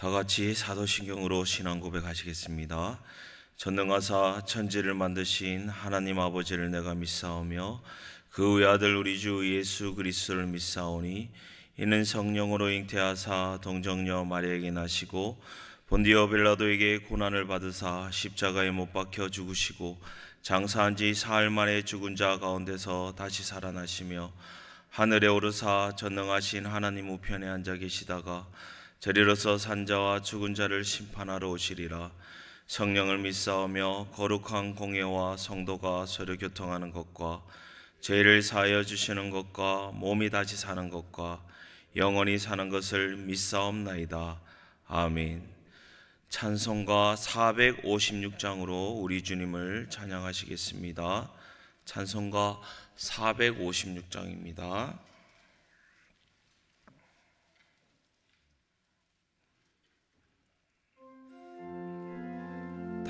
다 같이 사도신경으로 신앙 고백하시겠습니다. 전능하사 천지를 만드신 하나님 아버지를 내가 믿사오며 그 외아들 우리 주 예수 그리스도를 믿사오니 이는 성령으로 잉태하사 동정녀 마리아에게 나시고 본디오 빌라도에게 고난을 받으사 십자가에 못 박혀 죽으시고 장사한 지 사흘 만에 죽은 자 가운데서 다시 살아나시며 하늘에 오르사 전능하신 하나님 우편에 앉아 계시다가 저리로서 산자와 죽은 자를 심판하러 오시리라. 성령을 믿사오며 거룩한 공예와 성도가 서로 교통하는 것과 죄를 사하여 주시는 것과 몸이 다시 사는 것과 영원히 사는 것을 믿사옵나이다. 아멘. 찬송가 456장으로 우리 주님을 찬양하시겠습니다. 찬송가 456장입니다.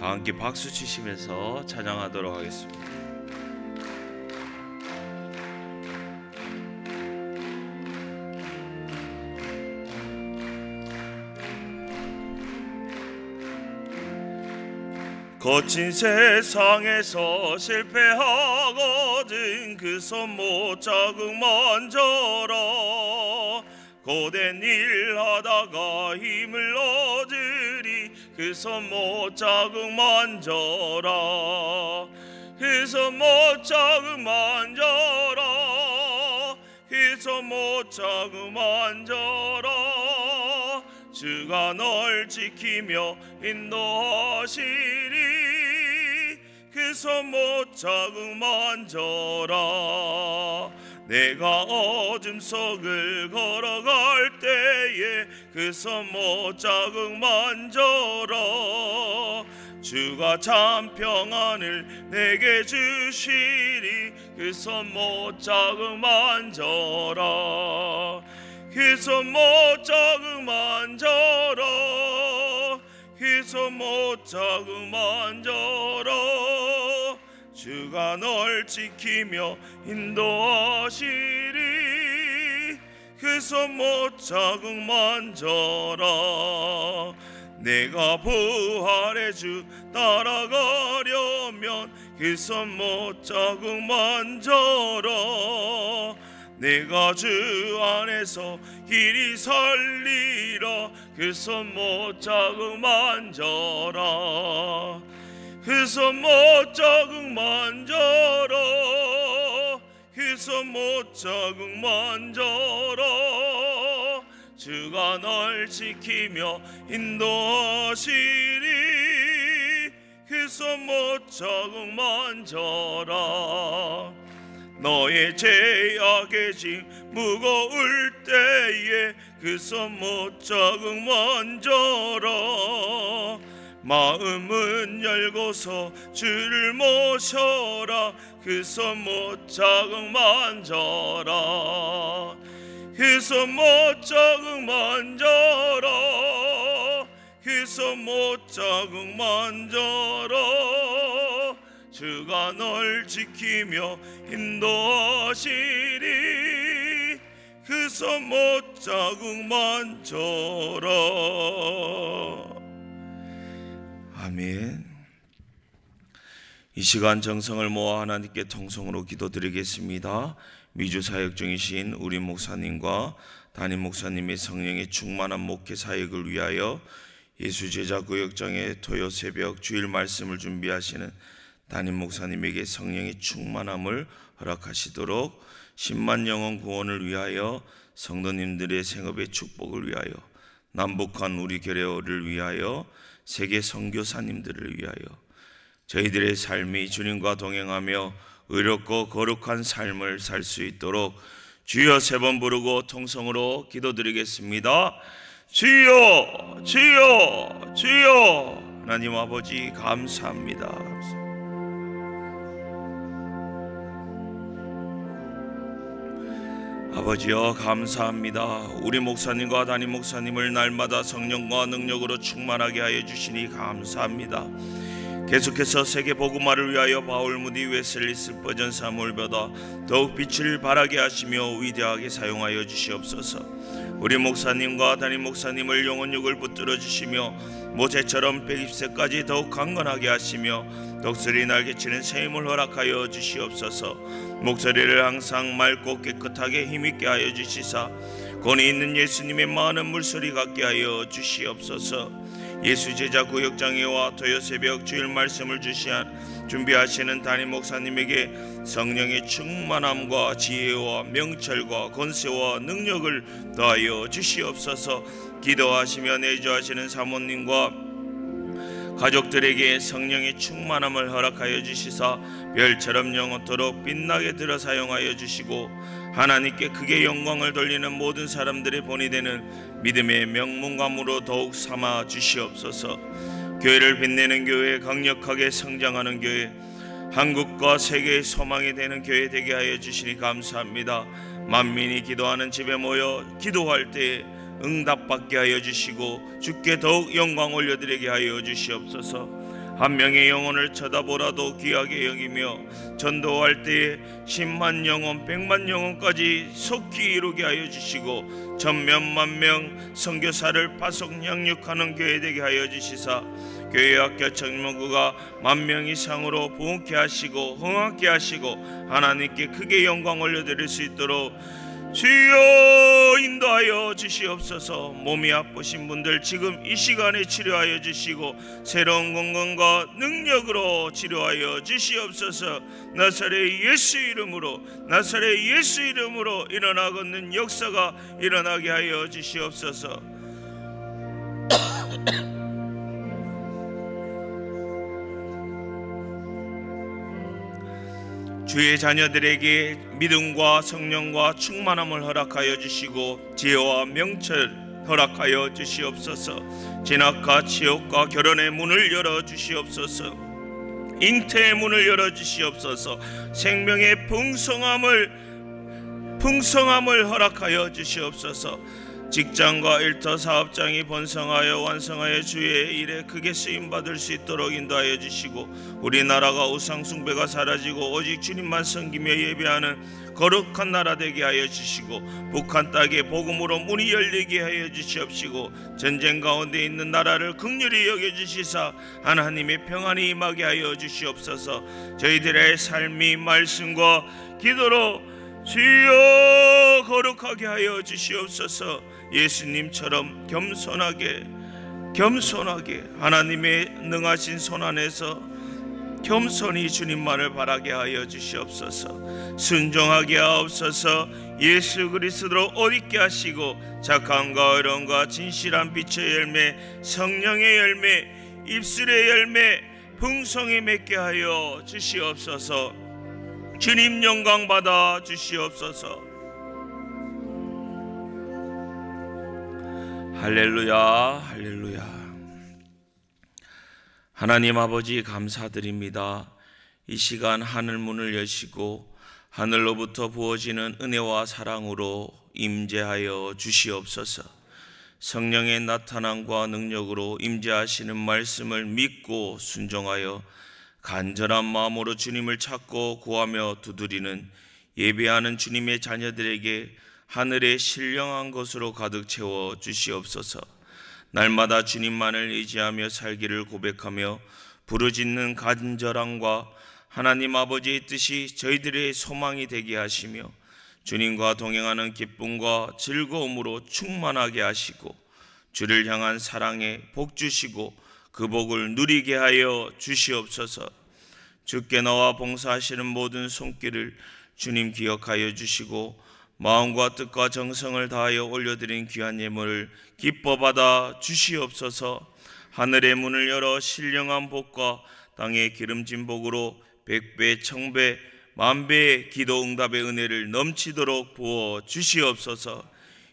다 함께 박수 치시면서 찬양하도록 하겠습니다. 거친 세상에서 실패하거든 그 손 못 자국 만져라. 고된 일 하다가 힘을 얻으리 그 손 못 자국 만져라. 그 손 못 자국 만져라. 그 손 못 자국 만져라. 주가 널 지키며 인도하시리 그 손 못 자국 만져라. 내가 어둠 속을 걸어갈 때에 그 손 못 자국 만져라. 주가 참 평안을 내게 주시리 그 손 못 자국 만져라. 그 손 못 자국 만져라. 그 손 못 자국 만져라. 주가 널 지키며 인도하시리 그 손 못 자국 만져라. 내가 부활의 주 따라가려면 그 손 못 자국 만져라. 내가 주 안에서 길이 살리라 그 손 못 자국 만져라. 그 손 못 자국 만져라. 그 손 못 자국 만져라. 주가 널 지키며 인도하시리 그 손 못 자국 만져라. 너의 죄악의 짐 무거울 때에 그 손 못 자국 만져라. 마음은 열고서 주를 모셔라 그 손 못 자국 만져라. 그 손 못 자국 만져라. 그 손 못 자국 만져라. 주가 널 지키며 인도하시리 그 손 못 자국 만져라. 아멘. 이 시간 정성을 모아 하나님께 통성으로 기도드리겠습니다. 미주 사역 중이신 우리 목사님과 담임 목사님의 성령의 충만한 목회 사역을 위하여 예수제자구역장의 토요 새벽 주일 말씀을 준비하시는 담임 목사님에게 성령의 충만함을 허락하시도록 10만 영혼 구원을 위하여 성도님들의 생업의 축복을 위하여 남북한 우리 교회를 위하여 세계 선교사님들을 위하여 저희들의 삶이 주님과 동행하며 의롭고 거룩한 삶을 살 수 있도록 주여 3번 부르고 통성으로 기도드리겠습니다. 주여 주여 주여. 하나님 아버지 감사합니다. 아버지여 감사합니다. 우리 목사님과 담임 목사님을 날마다 성령과 능력으로 충만하게 하여 주시니 감사합니다. 계속해서 세계 복음화를 위하여 바울, 무디, 웨슬리, 스퍼전, 사무엘, 더욱 빛을 발하게 하시며 위대하게 사용하여 주시옵소서. 우리 목사님과 담임 목사님을 영혼육을 붙들어 주시며 모세처럼 120세까지 더욱 강건하게 하시며 독수리 날개치는 새 힘을 허락하여 주시옵소서. 목소리를 항상 맑고 깨끗하게 힘있게 하여 주시사 권위 있는 예수님의 많은 물소리 같게 하여 주시옵소서. 예수 제자 구역장애와 토요 새벽 주일 말씀을 준비하시는 담임 목사님에게 성령의 충만함과 지혜와 명철과 권세와 능력을 더하여 주시옵소서. 기도하시며 내주하시는 사모님과 가족들에게 성령의 충만함을 허락하여 주시사 별처럼 영원토록 빛나게 들어 사용하여 주시고 하나님께 크게 영광을 돌리는 모든 사람들의 본이 되는 믿음의 명문감으로 더욱 삼아 주시옵소서. 교회를 빛내는 교회, 강력하게 성장하는 교회, 한국과 세계의 소망이 되는 교회 되게 하여 주시니 감사합니다. 만민이 기도하는 집에 모여 기도할 때에 응답받게 하여 주시고 주께 더욱 영광 올려드리게 하여 주시옵소서. 한 명의 영혼을 쳐다보라도 귀하게 여기며 전도할 때에 10만 영혼 100만 영혼까지 속히 이루게 하여 주시고 천명만 명 선교사를 파속 양육하는 교회 되게 하여 주시사 교회 학교 청문구가 10,000명 이상으로 부흥케 하시고 흥하게 하시고 하나님께 크게 영광 올려드릴 수 있도록 주여 인도하여 주시옵소서. 몸이 아프신 분들 지금 이 시간에 치료하여 주시고 새로운 건강과 능력으로 치료하여 주시옵소서. 나사렛 예수 이름으로 일어나겠는 역사가 일어나게 하여 주시옵소서. 주의 자녀들에게 믿음과 성령과 충만함을 허락하여 주시고 지혜와 명철 허락하여 주시옵소서. 진학과 취업과 결혼의 문을 열어 주시옵소서. 잉태의 문을 열어 주시옵소서. 생명의 풍성함을 허락하여 주시옵소서. 직장과 일터 사업장이 번성하여 완성하여 주의 일에 크게 쓰임받을 수 있도록 인도하여 주시고 우리나라가 우상 숭배가 사라지고 오직 주님만 섬기며 예배하는 거룩한 나라 되게 하여 주시고 북한 땅에 복음으로 문이 열리게 하여 주시옵시고 전쟁 가운데 있는 나라를 긍휼히 여겨주시사 하나님의 평안이 임하게 하여 주시옵소서. 저희들의 삶이 말씀과 기도로 주여 거룩하게 하여 주시옵소서. 예수님처럼 겸손하게 하나님의 능하신 손 안에서 겸손히 주님만을 바라게 하여 주시옵소서. 순종하게 하옵소서. 예수 그리스도로 옷 입게 하시고 착함과 의로움과 진실한 빛의 열매, 성령의 열매, 입술의 열매, 풍성히 맺게 하여 주시옵소서. 주님 영광 받아 주시옵소서. 할렐루야, 할렐루야. 하나님 아버지 감사드립니다. 이 시간 하늘 문을 여시고 하늘로부터 부어지는 은혜와 사랑으로 임재하여 주시옵소서. 성령의 나타남과 능력으로 임재하시는 말씀을 믿고 순종하여 간절한 마음으로 주님을 찾고 구하며 두드리는 예배하는 주님의 자녀들에게 하늘의 신령한 것으로 가득 채워 주시옵소서. 날마다 주님만을 의지하며 살기를 고백하며 부르짖는 간절함과 하나님 아버지의 뜻이 저희들의 소망이 되게 하시며 주님과 동행하는 기쁨과 즐거움으로 충만하게 하시고 주를 향한 사랑에 복 주시고 그 복을 누리게 하여 주시옵소서. 주께 나와 봉사하시는 모든 손길을 주님 기억하여 주시고 마음과 뜻과 정성을 다하여 올려드린 귀한 예물을 기뻐 받아 주시옵소서. 하늘의 문을 열어 신령한 복과 땅의 기름진 복으로 100배, 1000배, 10,000배의 기도 응답의 은혜를 넘치도록 부어 주시옵소서.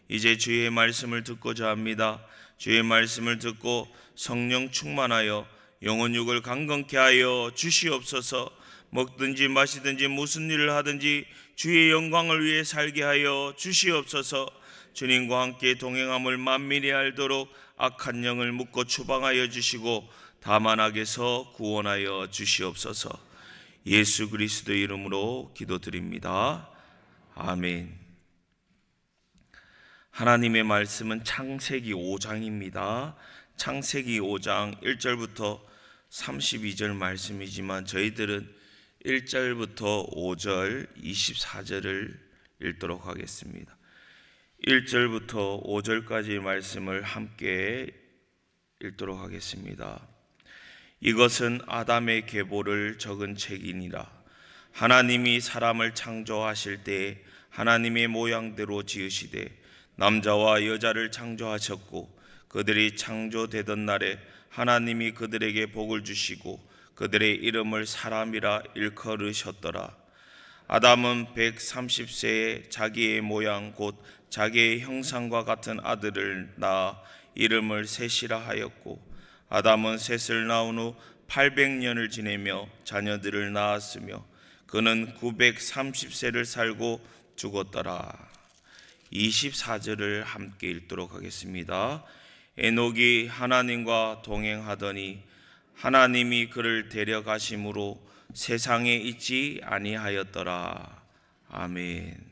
이제 주의 말씀을 듣고자 합니다. 주의 말씀을 듣고 성령 충만하여 영혼육을 강건케 하여 주시옵소서. 먹든지 마시든지 무슨 일을 하든지 주의 영광을 위해 살게 하여 주시옵소서. 주님과 함께 동행함을 만민이 알도록 악한 영을 묶어 추방하여 주시고 다만 악에서 구원하여 주시옵소서. 예수 그리스도 이름으로 기도드립니다. 아멘. 하나님의 말씀은 창세기 5장입니다. 창세기 5장 1절부터 32절 말씀이지만 저희들은 1절부터 5절 24절을 읽도록 하겠습니다. 1절부터 5절까지의 말씀을 함께 읽도록 하겠습니다. 이것은 아담의 계보를 적은 책이니라. 하나님이 사람을 창조하실 때 하나님의 모양대로 지으시되 남자와 여자를 창조하셨고 그들이 창조되던 날에 하나님이 그들에게 복을 주시고 그들의 이름을 사람이라 일컬으셨더라. 아담은 130세에 자기의 모양 곧 자기의 형상과 같은 아들을 낳아 이름을 셋이라 하였고 아담은 셋을 낳은 후 800년을 지내며 자녀들을 낳았으며 그는 930세를 살고 죽었더라. 24절을 함께 읽도록 하겠습니다. 에녹이 하나님과 동행하더니 하나님이 그를 데려가심으로 세상에 있지 아니하였더라. 아멘.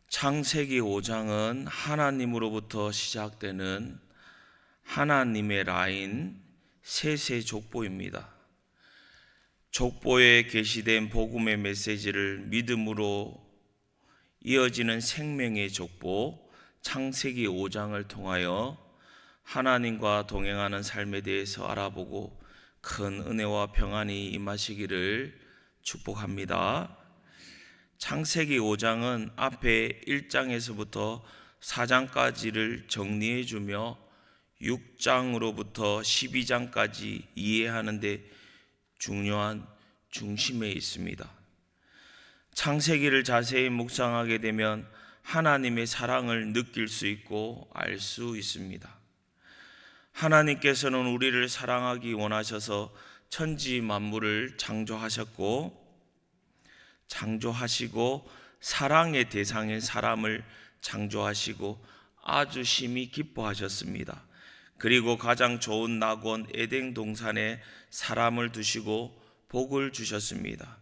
창세기 5장은 하나님으로부터 시작되는 하나님의 라인 셋의 족보입니다. 족보에 게시된 복음의 메시지를 믿음으로 이어지는 생명의 족보 창세기 5장을 통하여 하나님과 동행하는 삶에 대해서 알아보고 큰 은혜와 평안이 임하시기를 축복합니다. 창세기 5장은 앞에 1장에서부터 4장까지를 정리해 주며 6장으로부터 12장까지 이해하는 데 중요한 중심에 있습니다. 창세기를 자세히 묵상하게 되면 하나님의 사랑을 느낄 수 있고 알 수 있습니다. 하나님께서는 우리를 사랑하기 원하셔서 천지 만물을 창조하시고 사랑의 대상인 사람을 창조하시고 아주 심히 기뻐하셨습니다. 그리고 가장 좋은 낙원 에덴 동산에 사람을 두시고 복을 주셨습니다.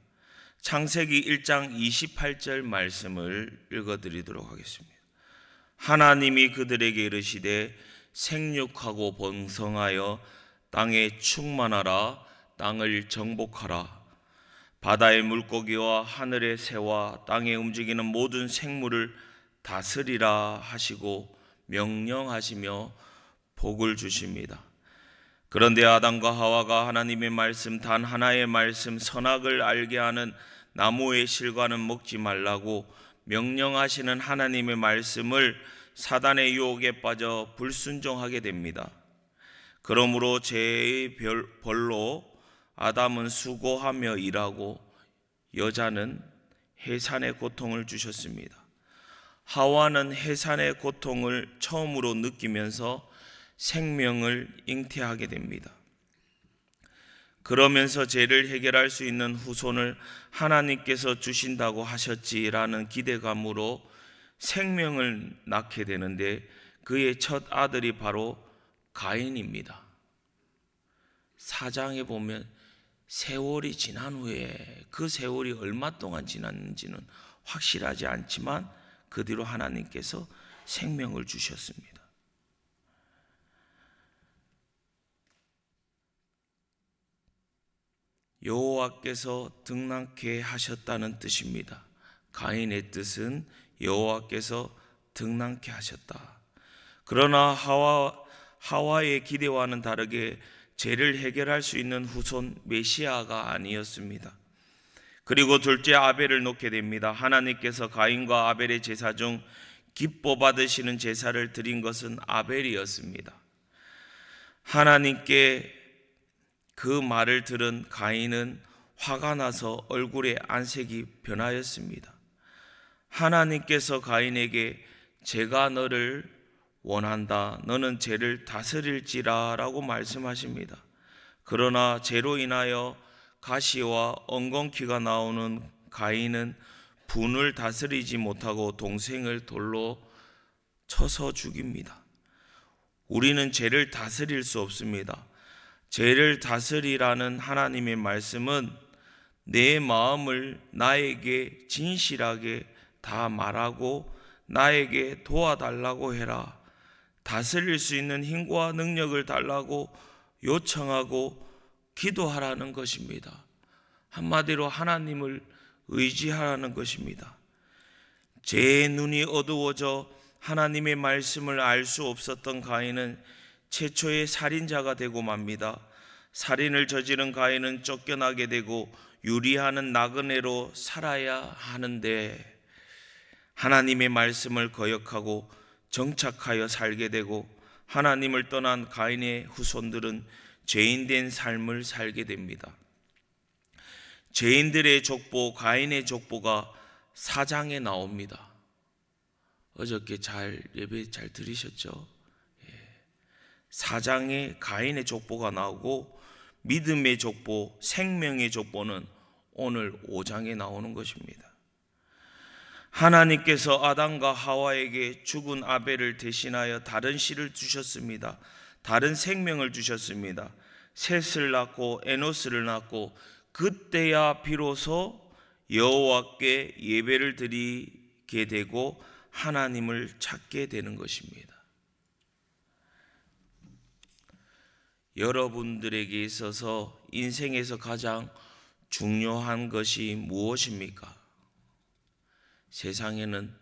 창세기 1장 28절 말씀을 읽어드리도록 하겠습니다. 하나님이 그들에게 이르시되 생육하고 번성하여 땅에 충만하라. 땅을 정복하라. 바다의 물고기와 하늘의 새와 땅에 움직이는 모든 생물을 다스리라 하시고 명령하시며 복을 주십니다. 그런데 아담과 하와가 하나님의 말씀 단 하나의 말씀 선악을 알게 하는 나무의 실과는 먹지 말라고 명령하시는 하나님의 말씀을 사단의 유혹에 빠져 불순종하게 됩니다. 그러므로 죄의 벌로 아담은 수고하며 일하고 여자는 해산의 고통을 주셨습니다. 하와는 해산의 고통을 처음으로 느끼면서 생명을 잉태하게 됩니다. 그러면서 죄를 해결할 수 있는 후손을 하나님께서 주신다고 하셨지라는 기대감으로 생명을 낳게 되는데 그의 첫 아들이 바로 가인입니다. 4장에 보면 세월이 지난 후에 그 세월이 얼마 동안 지났는지는 확실하지 않지만 그 뒤로 하나님께서 생명을 주셨습니다. 여호와께서 등남케 하셨다는 뜻입니다. 가인의 뜻은 여호와께서 등남케 하셨다. 그러나 하와의 기대와는 다르게 죄를 해결할 수 있는 후손 메시아가 아니었습니다. 그리고 둘째 아벨을 놓게 됩니다. 하나님께서 가인과 아벨의 제사 중 기뻐 받으시는 제사를 드린 것은 아벨이었습니다. 하나님께 그 말을 들은 가인은 화가 나서 얼굴의 안색이 변하였습니다. 하나님께서 가인에게 제가 너를 원한다. 너는 죄를 다스릴지라 라고 말씀하십니다. 그러나 죄로 인하여 가시와 엉겅퀴가 나오는 가인은 분을 다스리지 못하고 동생을 돌로 쳐서 죽입니다. 우리는 죄를 다스릴 수 없습니다. 죄를 다스리라는 하나님의 말씀은 내 마음을 나에게 진실하게 다 말하고 나에게 도와달라고 해라. 다스릴 수 있는 힘과 능력을 달라고 요청하고 기도하라는 것입니다. 한마디로 하나님을 의지하라는 것입니다. 제 눈이 어두워져 하나님의 말씀을 알 수 없었던 가인은 최초의 살인자가 되고 맙니다. 살인을 저지른 가인은 쫓겨나게 되고 유리하는 나그네로 살아야 하는데 하나님의 말씀을 거역하고 정착하여 살게 되고 하나님을 떠난 가인의 후손들은 죄인된 삶을 살게 됩니다. 죄인들의 족보, 가인의 족보가 4장에 나옵니다. 어저께 예배 잘 들으셨죠? 4장에 가인의 족보가 나오고 믿음의 족보, 생명의 족보는 오늘 5장에 나오는 것입니다. 하나님께서 아담과 하와에게 죽은 아벨을 대신하여 다른 씨를 주셨습니다. 다른 생명을 주셨습니다. 셋을 낳고 에노스를 낳고 그때야 비로소 여호와께 예배를 드리게 되고 하나님을 찾게 되는 것입니다. 여러분들에게 있어서 인생에서 가장 중요한 것이 무엇입니까? 세상에는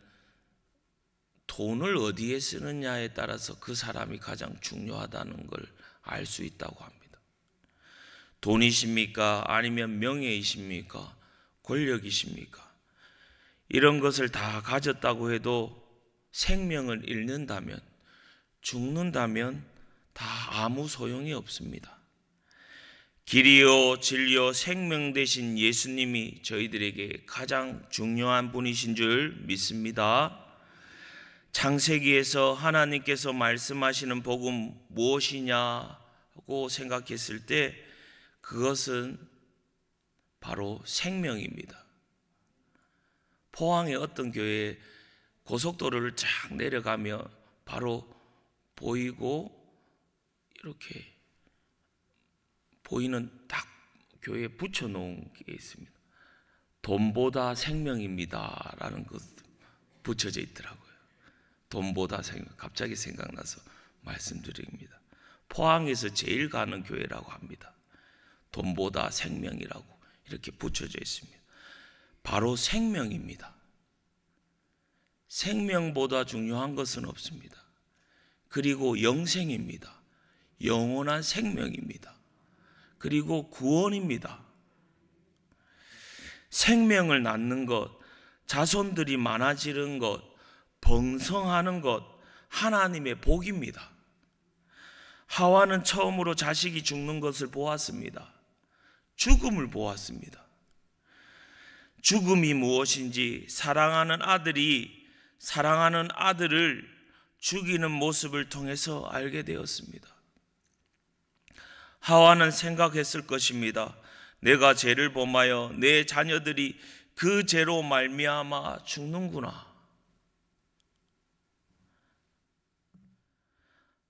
돈을 어디에 쓰느냐에 따라서 그 사람이 가장 중요하다는 걸 알 수 있다고 합니다. 돈이십니까? 아니면 명예이십니까? 권력이십니까? 이런 것을 다 가졌다고 해도 생명을 잃는다면, 죽는다면 다 아무 소용이 없습니다. 길이요 진리요 생명 되신 예수님이 저희들에게 가장 중요한 분이신 줄 믿습니다. 창세기에서 하나님께서 말씀하시는 복음 무엇이냐고 생각했을 때 그것은 바로 생명입니다. 포항의 어떤 교회에 고속도로를 쫙 내려가며 바로 보이고 이렇게 보이는 딱 교회에 붙여놓은 게 있습니다. 돈보다 생명입니다 라는 것 붙여져 있더라고요. 돈보다 생명. 갑자기 생각나서 말씀드립니다. 포항에서 제일 가는 교회라고 합니다. 돈보다 생명이라고 이렇게 붙여져 있습니다. 바로 생명입니다. 생명보다 중요한 것은 없습니다. 그리고 영생입니다. 영원한 생명입니다. 그리고 구원입니다. 생명을 낳는 것, 자손들이 많아지는 것, 번성하는 것, 하나님의 복입니다. 하와는 처음으로 자식이 죽는 것을 보았습니다. 죽음을 보았습니다. 죽음이 무엇인지 사랑하는 아들이 사랑하는 아들을 죽이는 모습을 통해서 알게 되었습니다. 하와는 생각했을 것입니다. 내가 죄를 범하여 내 자녀들이 그 죄로 말미암아 죽는구나.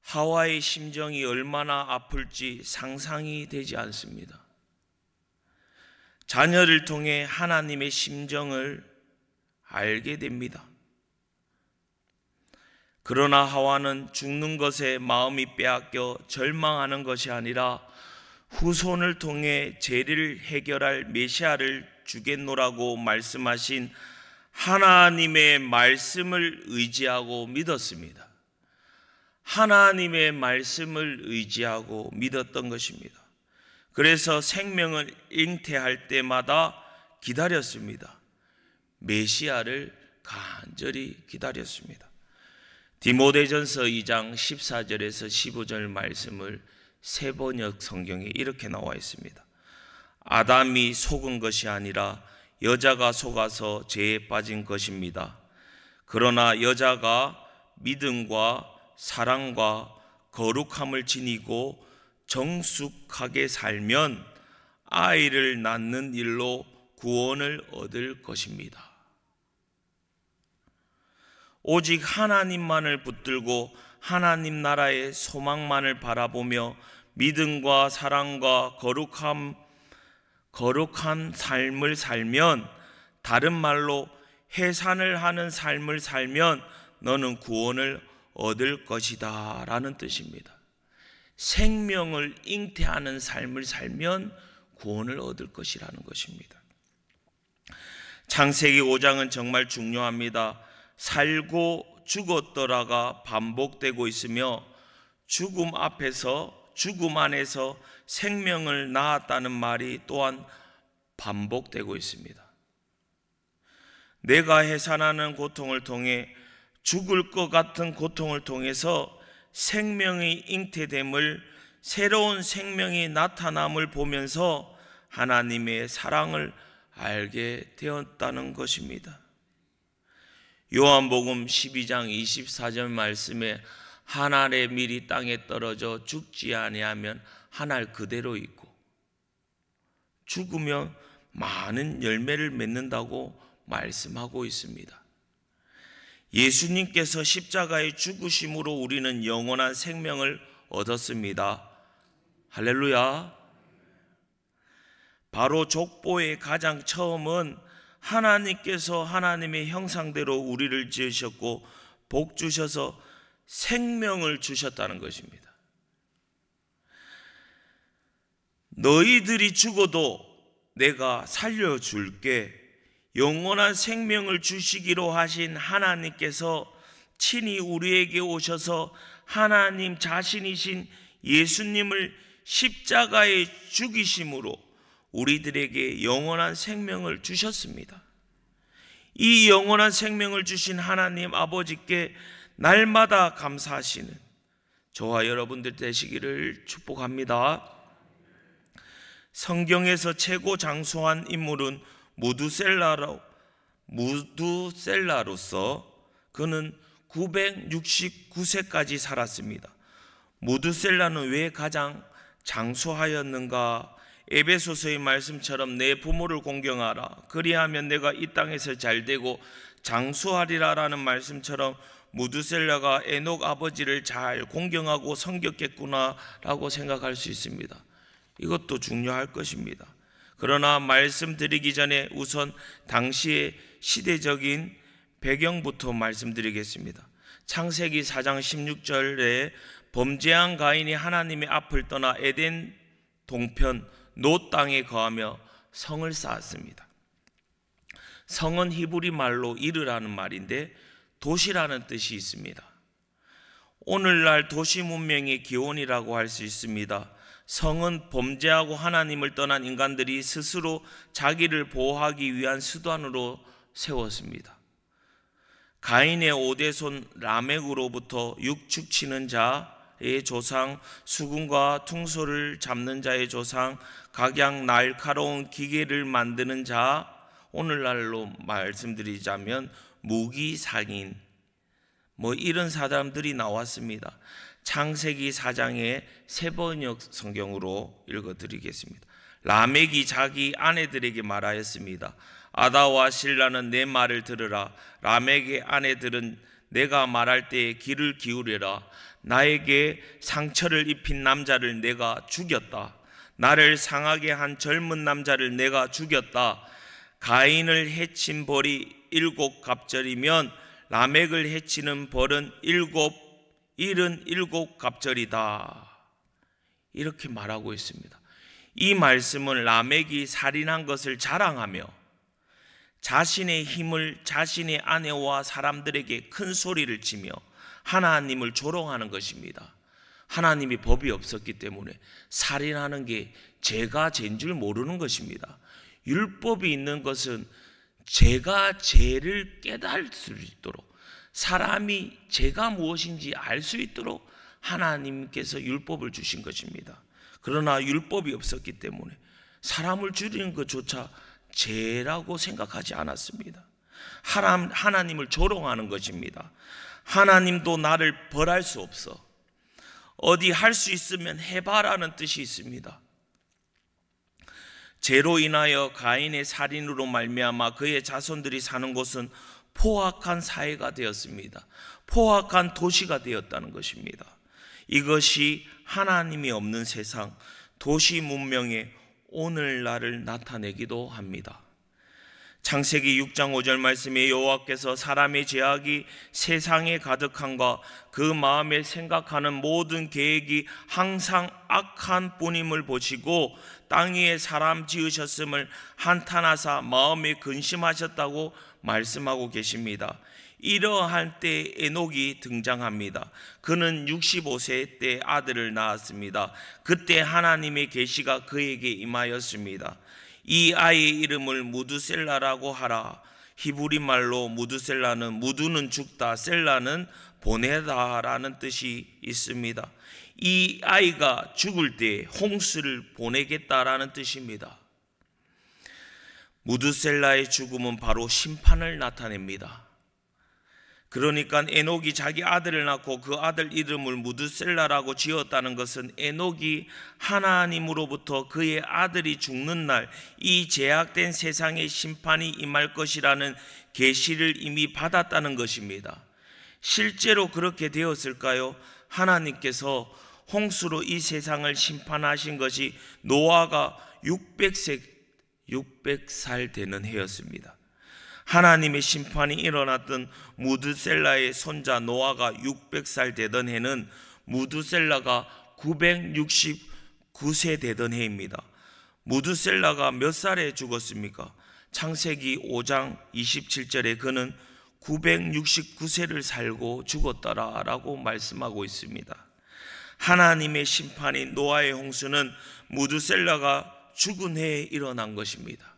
하와의 심정이 얼마나 아플지 상상이 되지 않습니다. 자녀를 통해 하나님의 심정을 알게 됩니다. 그러나 하와는 죽는 것에 마음이 빼앗겨 절망하는 것이 아니라 후손을 통해 죄를 해결할 메시아를 주겠노라고 말씀하신 하나님의 말씀을 의지하고 믿었습니다. 하나님의 말씀을 의지하고 믿었던 것입니다. 그래서 생명을 잉태할 때마다 기다렸습니다. 메시아를 간절히 기다렸습니다. 디모데전서 2장 14절에서 15절 말씀을 새번역 성경에 이렇게 나와 있습니다. 아담이 속은 것이 아니라 여자가 속아서 죄에 빠진 것입니다. 그러나 여자가 믿음과 사랑과 거룩함을 지니고 정숙하게 살면 아이를 낳는 일로 구원을 얻을 것입니다. 오직 하나님만을 붙들고 하나님 나라의 소망만을 바라보며 믿음과 사랑과 거룩한 삶을 살면, 다른 말로 해산을 하는 삶을 살면 너는 구원을 얻을 것이다 라는 뜻입니다. 생명을 잉태하는 삶을 살면 구원을 얻을 것이라는 것입니다. 창세기 5장은 정말 중요합니다. 살고 죽었더라가 반복되고 있으며 죽음 안에서 생명을 낳았다는 말이 또한 반복되고 있습니다. 내가 해산하는 고통을 통해, 죽을 것 같은 고통을 통해서 생명이 잉태됨을, 새로운 생명이 나타남을 보면서 하나님의 사랑을 알게 되었다는 것입니다. 요한복음 12장 24절 말씀에 한 알의 밀이 땅에 떨어져 죽지 아니하면 한 알 그대로 있고 죽으면 많은 열매를 맺는다고 말씀하고 있습니다. 예수님께서 십자가의 죽으심으로 우리는 영원한 생명을 얻었습니다. 할렐루야. 바로 족보의 가장 처음은 하나님께서 하나님의 형상대로 우리를 지으셨고 복 주셔서 생명을 주셨다는 것입니다. 너희들이 죽어도 내가 살려줄게, 영원한 생명을 주시기로 하신 하나님께서 친히 우리에게 오셔서 하나님 자신이신 예수님을 십자가에 죽이심으로 우리들에게 영원한 생명을 주셨습니다. 이 영원한 생명을 주신 하나님 아버지께 날마다 감사하시는 저와 여러분들 되시기를 축복합니다. 성경에서 최고 장수한 인물은 무두셀라로서 그는 969세까지 살았습니다. 무두셀라는 왜 가장 장수하였는가? 에베소서의 말씀처럼 내 부모를 공경하라, 그리하면 내가 이 땅에서 잘되고 장수하리라 라는 말씀처럼 무두셀라가 에녹 아버지를 잘 공경하고 섬겼겠구나 라고 생각할 수 있습니다. 이것도 중요할 것입니다. 그러나 말씀드리기 전에 우선 당시의 시대적인 배경부터 말씀드리겠습니다. 창세기 4장 16절에 범죄한 가인이 하나님의 앞을 떠나 에덴 동편 노 땅에 거하며 성을 쌓았습니다. 성은 히브리 말로 이르라는 말인데 도시라는 뜻이 있습니다. 오늘날 도시 문명의 기원이라고 할 수 있습니다. 성은 범죄하고 하나님을 떠난 인간들이 스스로 자기를 보호하기 위한 수단으로 세웠습니다. 가인의 5대손 라멕으로부터 육축치는 자의 조상, 수금과 퉁소를 잡는 자의 조상, 각양 날카로운 기계를 만드는 자, 오늘날로 말씀드리자면 무기상인, 이런 사람들이 나왔습니다. 창세기 4장의 세번역 성경으로 읽어드리겠습니다. 라멕이 자기 아내들에게 말하였습니다. 아다와 실라는 내 말을 들으라. 라멕의 아내들은 내가 말할 때에 귀를 기울여라. 나에게 상처를 입힌 남자를 내가 죽였다. 나를 상하게 한 젊은 남자를 내가 죽였다. 가인을 해친 벌이 7갑절이면 라멕을 해치는 벌은 77갑절이다. 이렇게 말하고 있습니다. 이 말씀은 라멕이 살인한 것을 자랑하며 자신의 힘을 자신의 아내와 사람들에게 큰 소리를 치며 하나님을 조롱하는 것입니다. 하나님이 법이 없었기 때문에 살인하는 게 죄가 죄인 줄 모르는 것입니다. 율법이 있는 것은 죄가 죄를 깨달을 수 있도록, 사람이 죄가 무엇인지 알 수 있도록 하나님께서 율법을 주신 것입니다. 그러나 율법이 없었기 때문에 사람을 죽이는 것조차 죄라고 생각하지 않았습니다. 하나님을 조롱하는 것입니다. 하나님도 나를 벌할 수 없어. 어디 할 수 있으면 해봐라는 뜻이 있습니다. 죄로 인하여 가인의 살인으로 말미암아 그의 자손들이 사는 곳은 포악한 사회가 되었습니다. 포악한 도시가 되었다는 것입니다. 이것이 하나님이 없는 세상, 도시 문명의 오늘날을 나타내기도 합니다. 창세기 6장 5절 말씀에 여호와께서 사람의 죄악이 세상에 가득함과 그 마음에 생각하는 모든 계획이 항상 악한 뿐임을 보시고 땅 위에 사람 지으셨음을 한탄하사 마음에 근심하셨다고 말씀하고 계십니다. 이러한 때 에녹이 등장합니다. 그는 65세 때 아들을 낳았습니다. 그때 하나님의 계시가 그에게 임하였습니다. 이 아이의 이름을 무드셀라라고 하라. 히브리 말로 무드셀라는 무드는 죽다, 셀라는 보내다라는 뜻이 있습니다. 이 아이가 죽을 때 홍수를 보내겠다라는 뜻입니다. 무드셀라의 죽음은 바로 심판을 나타냅니다. 그러니까 에녹이 자기 아들을 낳고 그 아들 이름을 무드셀라라고 지었다는 것은 에녹이 하나님으로부터 그의 아들이 죽는 날 이 제약된 세상에 심판이 임할 것이라는 계시를 이미 받았다는 것입니다. 실제로 그렇게 되었을까요? 하나님께서 홍수로 이 세상을 심판하신 것이 노아가 600살 되는 해였습니다. 하나님의 심판이 일어났던 무드셀라의 손자 노아가 600살 되던 해는 무드셀라가 969세 되던 해입니다. 무드셀라가 몇 살에 죽었습니까? 창세기 5장 27절에 그는 969세를 살고 죽었더라라고 말씀하고 있습니다. 하나님의 심판인 노아의 홍수는 무드셀라가 죽은 해에 일어난 것입니다.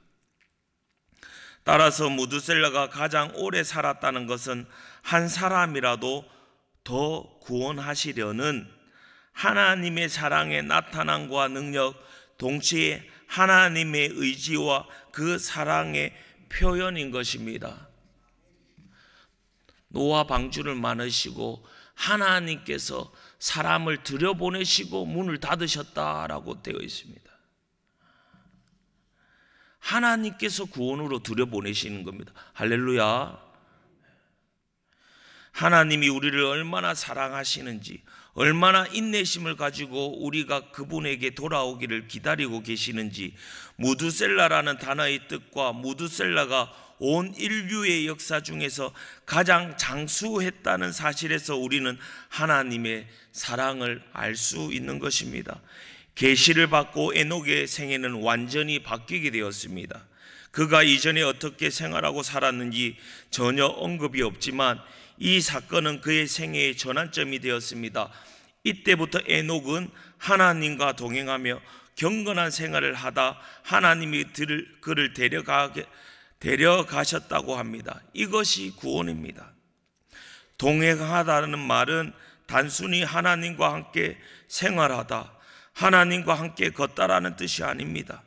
따라서 무드셀라가 가장 오래 살았다는 것은 한 사람이라도 더 구원하시려는 하나님의 사랑의 나타남과 능력, 동시에 하나님의 의지와 그 사랑의 표현인 것입니다. 노아 방주를 만드시고 하나님께서 사람을 들여보내시고 문을 닫으셨다라고 되어 있습니다. 하나님께서 구원으로 들여보내시는 겁니다. 할렐루야. 하나님이 우리를 얼마나 사랑하시는지, 얼마나 인내심을 가지고 우리가 그분에게 돌아오기를 기다리고 계시는지, 무드셀라라는 단어의 뜻과 무드셀라가 온 인류의 역사 중에서 가장 장수했다는 사실에서 우리는 하나님의 사랑을 알 수 있는 것입니다. 계시를 받고 에녹의 생애는 완전히 바뀌게 되었습니다. 그가 이전에 어떻게 생활하고 살았는지 전혀 언급이 없지만 이 사건은 그의 생애의 전환점이 되었습니다. 이때부터 에녹은 하나님과 동행하며 경건한 생활을 하다 하나님이 그를 데려가셨다고 합니다. 이것이 구원입니다. 동행하다는 말은 단순히 하나님과 함께 생활하다, 하나님과 함께 걷다라는 뜻이 아닙니다.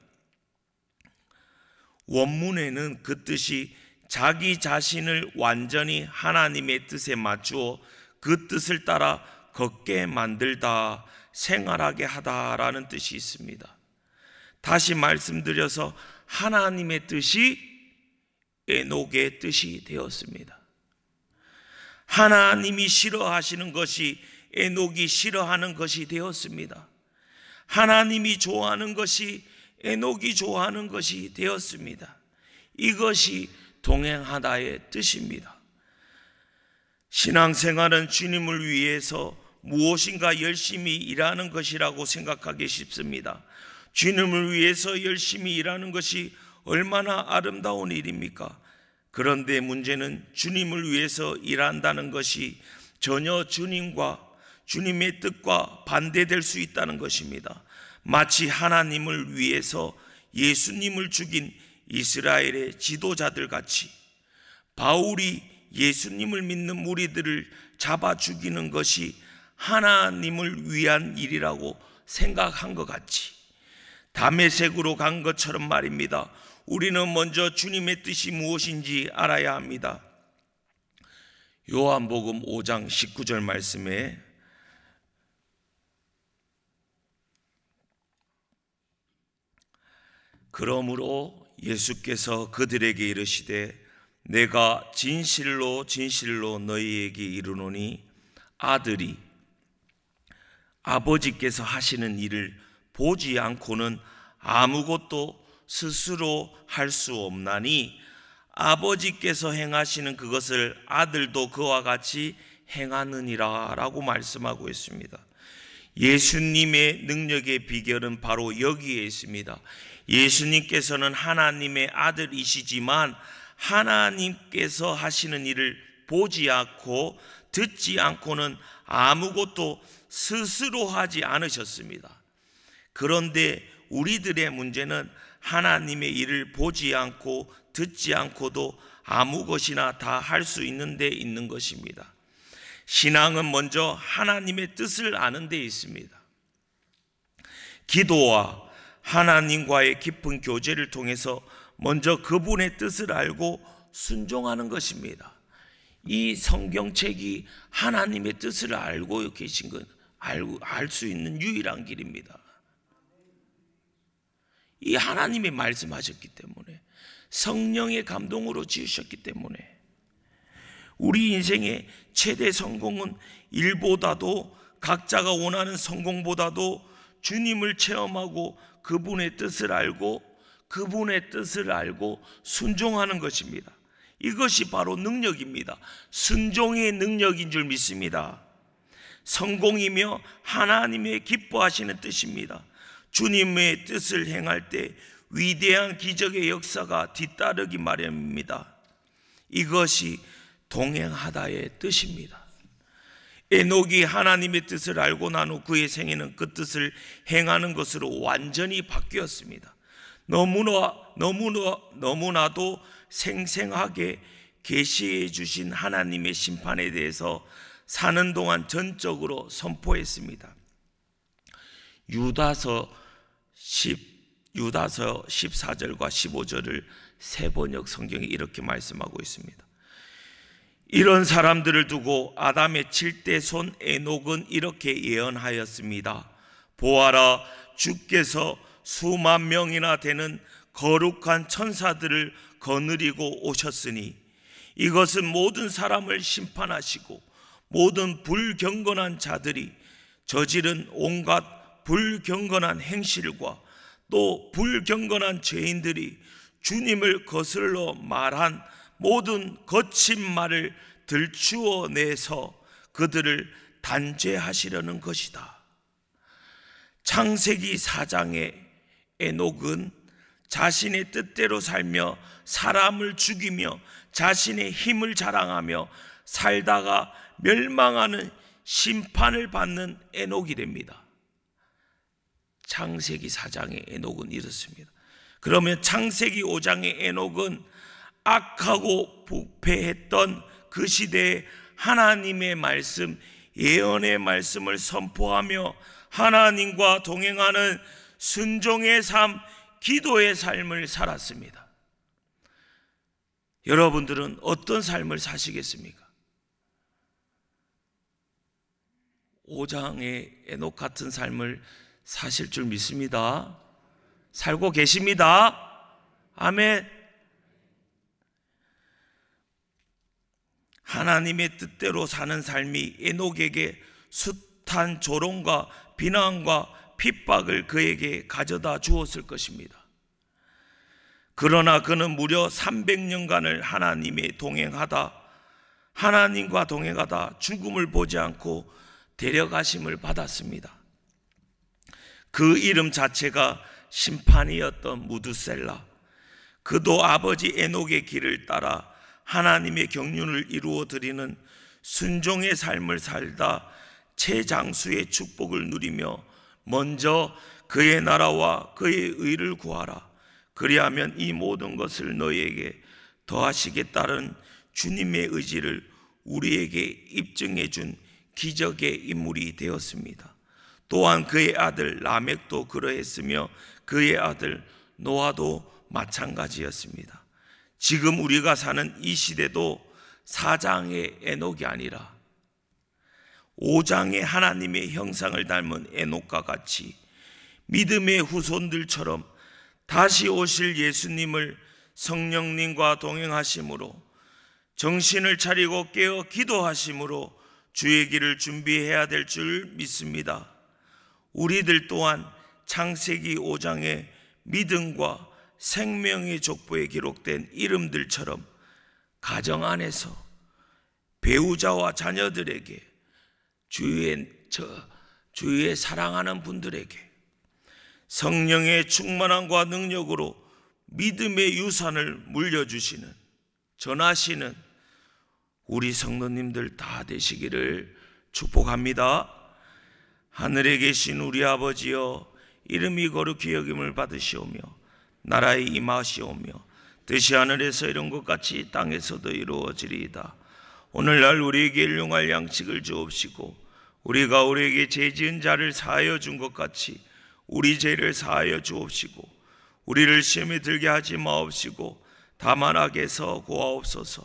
원문에는 그 뜻이 자기 자신을 완전히 하나님의 뜻에 맞추어 그 뜻을 따라 걷게 만들다, 생활하게 하다라는 뜻이 있습니다. 다시 말씀드려서 하나님의 뜻이 에녹의 뜻이 되었습니다. 하나님이 싫어하시는 것이 에녹이 싫어하는 것이 되었습니다. 하나님이 좋아하는 것이 에녹이 좋아하는 것이 되었습니다. 이것이 동행하다의 뜻입니다. 신앙생활은 주님을 위해서 무엇인가 열심히 일하는 것이라고 생각하기 쉽습니다. 주님을 위해서 열심히 일하는 것이 얼마나 아름다운 일입니까? 그런데 문제는 주님을 위해서 일한다는 것이 전혀 주님의 뜻과 반대될 수 있다는 것입니다. 마치 하나님을 위해서 예수님을 죽인 이스라엘의 지도자들 같이 바울이 예수님을 믿는 무리들을 잡아 죽이는 것이 하나님을 위한 일이라고 생각한 것 같이 다메섹으로 간 것처럼 말입니다. 우리는 먼저 주님의 뜻이 무엇인지 알아야 합니다. 요한복음 5장 19절 말씀에 그러므로 예수께서 그들에게 이르시되 내가 진실로 진실로 너희에게 이르노니 아들이 아버지께서 하시는 일을 보지 않고는 아무것도 스스로 할 수 없나니 아버지께서 행하시는 그것을 아들도 그와 같이 행하느니라 라고 말씀하고 있습니다. 예수님의 능력의 비결은 바로 여기에 있습니다. 예수님께서는 하나님의 아들이시지만 하나님께서 하시는 일을 보지 않고 듣지 않고는 아무것도 스스로 하지 않으셨습니다. 그런데 우리들의 문제는 하나님의 일을 보지 않고 듣지 않고도 아무 것이나 다 할 수 있는 데 있는 것입니다. 신앙은 먼저 하나님의 뜻을 아는 데 있습니다. 기도와 하나님과의 깊은 교제를 통해서 먼저 그분의 뜻을 알고 순종하는 것입니다. 이 성경책이 하나님의 뜻을 알고 계신 건 알 수 있는 유일한 길입니다. 이 하나님이 말씀하셨기 때문에, 성령의 감동으로 지으셨기 때문에, 우리 인생의 최대 성공은 일보다도, 각자가 원하는 성공보다도 주님을 체험하고 그분의 뜻을 알고 순종하는 것입니다. 이것이 바로 능력입니다. 순종의 능력인 줄 믿습니다. 성공이며 하나님의 기뻐하시는 뜻입니다. 주님의 뜻을 행할 때 위대한 기적의 역사가 뒤따르기 마련입니다. 이것이 동행하다의 뜻입니다. 에녹이 하나님의 뜻을 알고 난 후 그의 생애는 그 뜻을 행하는 것으로 완전히 바뀌었습니다. 너무나도 생생하게 계시해 주신 하나님의 심판에 대해서 사는 동안 전적으로 선포했습니다. 유다서 14절과 15절을 새번역 성경이 이렇게 말씀하고 있습니다. 이런 사람들을 두고 아담의 7대 손 에녹은 이렇게 예언하였습니다. 보아라, 주께서 수만 명이나 되는 거룩한 천사들을 거느리고 오셨으니 이것은 모든 사람을 심판하시고 모든 불경건한 자들이 저지른 온갖 불경건한 행실과 또 불경건한 죄인들이 주님을 거슬러 말한 모든 거친 말을 들추어내서 그들을 단죄하시려는 것이다. 창세기 4장의 에녹은 자신의 뜻대로 살며 사람을 죽이며 자신의 힘을 자랑하며 살다가 멸망하는 심판을 받는 에녹이 됩니다. 창세기 4장의 에녹은 이렇습니다. 그러면 창세기 5장의 에녹은 악하고 부패했던 그 시대에 하나님의 말씀, 예언의 말씀을 선포하며 하나님과 동행하는 순종의 삶, 기도의 삶을 살았습니다. 여러분들은 어떤 삶을 사시겠습니까? 5장의 에녹 같은 삶을 사실 줄 믿습니다. 살고 계십니다. 아멘. 하나님의 뜻대로 사는 삶이 에녹에게 숱한 조롱과 비난과 핍박을 그에게 가져다 주었을 것입니다. 그러나 그는 무려 300년간을 하나님과 동행하다 죽음을 보지 않고 데려가심을 받았습니다. 그 이름 자체가 심판이었던 무드셀라. 그도 아버지 에녹의 길을 따라 하나님의 경륜을 이루어 드리는 순종의 삶을 살다 최장수의 축복을 누리며 먼저 그의 나라와 그의 의를 구하라. 그리하면 이 모든 것을 너희에게 더하시겠다는 주님의 의지를 우리에게 입증해 준 기적의 인물이 되었습니다. 또한 그의 아들 라멕도 그러했으며 그의 아들 노아도 마찬가지였습니다. 지금 우리가 사는 이 시대도 4장의 에녹이 아니라 5장의 하나님의 형상을 닮은 에녹과 같이 믿음의 후손들처럼 다시 오실 예수님을 성령님과 동행하심으로 정신을 차리고 깨어 기도하심으로 주의 길을 준비해야 될 줄 믿습니다. 우리들 또한 창세기 5장의 믿음과 생명의 족보에 기록된 이름들처럼 가정 안에서 배우자와 자녀들에게 주위에 사랑하는 분들에게 성령의 충만함과 능력으로 믿음의 유산을 물려주시는, 전하시는 우리 성도님들 다 되시기를 축복합니다. 하늘에 계신 우리 아버지여, 이름이 거룩히 여김을 받으시오며 나라의 임하시오며 뜻이 하늘에서 이룬 것 같이 땅에서도 이루어지리이다. 오늘날 우리에게 일용할 양식을 주옵시고 우리가 우리에게 죄지은 자를 사하여 준 것 같이 우리 죄를 사하여 주옵시고 우리를 시험에 들게 하지 마옵시고 다만 악에서 구하옵소서.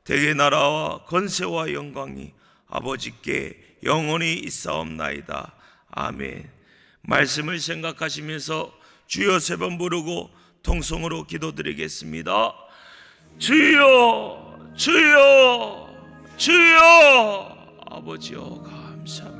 대개 나라와 권세와 영광이 아버지께 영원히 있사옵나이다. 아멘. 말씀을 생각하시면서 주여 3번 부르고 통성으로 기도드리겠습니다. 주여, 주여, 주여. 아버지여 감사합니다.